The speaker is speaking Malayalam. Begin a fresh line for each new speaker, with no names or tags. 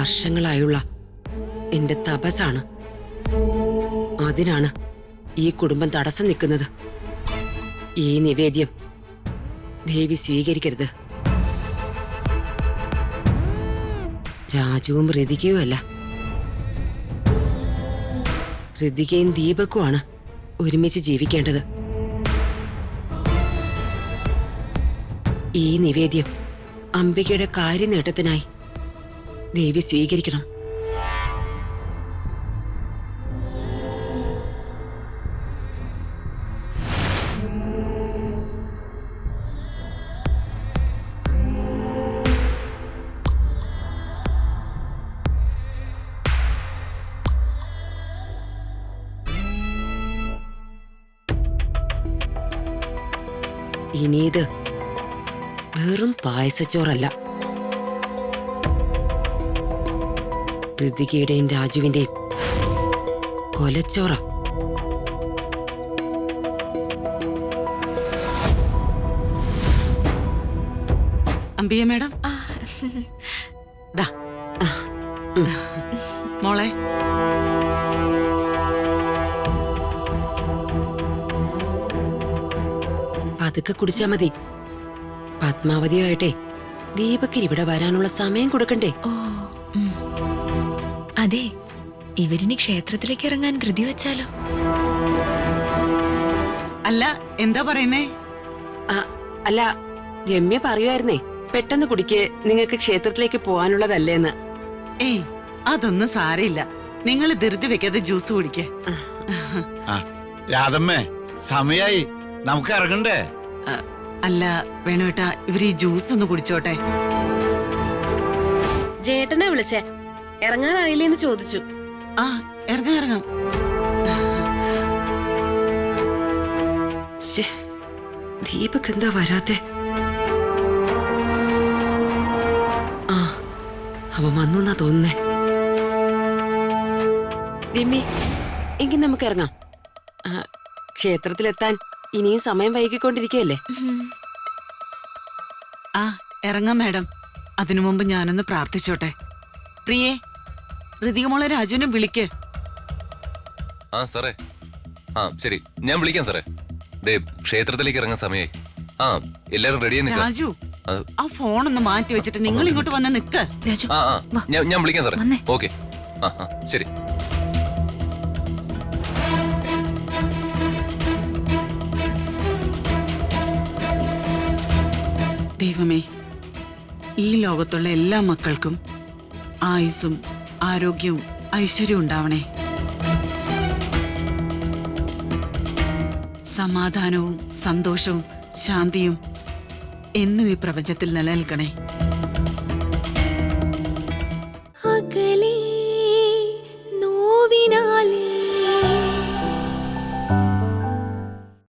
വർഷങ്ങളായുള്ള എന്റെ തപസ്സാണ്. അതിനാണ് ഈ കുടുംബം തടസ്സം നിൽക്കുന്നത്. ഈ നിവേദ്യം ദേവി സ്വീകരിക്കരുത്. രാജുവും ഋതികയും അല്ല, ഋതികയും ദീപക്കുമാണ് ഒരുമിച്ച് ജീവിക്കേണ്ടത്. ഈ നിവേദ്യം അംബികയുടെ കാര്യനേട്ടത്തിനായി ദേവി സ്വീകരിക്കണം. ഇനിയത് വെറും പായസച്ചോറല്ല, ഋതികയുടെയും രാജുവിന്റെയും കൊലച്ചോറ.
അംബിക മേഡം, മോളെ
പതുക്കെ കുടിച്ചാ മതി. പത്മാവതിയായിട്ടെ ദീപക്കിന് ഇവിടെ വരാനുള്ള സമയം കൊടുക്കണ്ടേ?
ഓ അതെ, ഇവരിനി ക്ഷേത്രത്തിലേക്ക് ഇറങ്ങാൻ ധൃതി വെച്ചാലോ?
അല്ല, എന്താ പറയുന്നേ?
അല്ല, രമ്യ പറയുമായിരുന്നേ പെട്ടെന്ന് കുടിക്ക്, നിങ്ങൾക്ക് ക്ഷേത്രത്തിലേക്ക് പോവാനുള്ളതല്ലേന്ന്.
ഏയ്, അതൊന്നും സാരയില്ല. നിങ്ങൾ ധൃതി വെക്കാതെ ജ്യൂസ് കുടിക്കേ.
രാധമ്മേ, സമയായി, നമുക്ക് ഇറങ്ങണ്ടേ?
അല്ല വേണുവേട്ടാ, ഇവര് ഈ ജ്യൂസ് ഒന്ന് കുടിച്ചോട്ടെ.
ചേട്ടനെ വിളിച്ചേ, ഇറങ്ങാനായില്ലേന്ന് ചോദിച്ചു.
ആ, ഇറങ്ങാം ഇറങ്ങാം.
ദീപക് എന്താ വരാത്തെ? ആ, അവൻ വന്നു എന്നാ തോന്നുന്നേ. രമ്യ, എങ്കിൽ നമുക്ക് ഇറങ്ങാം. ക്ഷേത്രത്തിലെത്താൻ ഇനിയും സമയം വൈകിക്കൊണ്ടിരിക്കുകയല്ലേ?
ആ, ഇറങ്ങാം മാഡം. അതിനു മുമ്പ് ഞാനൊന്ന് പ്രാർത്ഥിച്ചോട്ടെ. പ്രിയേ, ഋതിക മോളെ രാജുവിനെ വിളിക്ക്.
ആ സാറേ, ആ ശരി, ഞാൻ വിളിക്കാം സാറേ. ക്ഷേത്രത്തിലേക്ക് ഇറങ്ങാൻ സമയമായി. ആ, എല്ലാരും റെഡിയായി നിൽക്കാം.
രാജു, ആ ഫോൺ ഒന്ന് മാറ്റി വെച്ചിട്ട് നിങ്ങൾ ഇങ്ങോട്ട് വന്ന് നിക്ക്.
ആ ആ, ഞാൻ വിളിക്കാം സാറേ. ഓക്കെ, ആ ആ ശരി.
ദൈവമേ, ഈ ലോകത്തുള്ള എല്ലാ മക്കൾക്കും ആയുസ്സും ആരോഗ്യവും ഐശ്വര്യവും ഉണ്ടാവണേ. സമാധാനവും സന്തോഷവും ശാന്തിയും എന്നും ഈ പ്രപഞ്ചത്തിൽ നിലനിൽക്കണേ.
അകലെ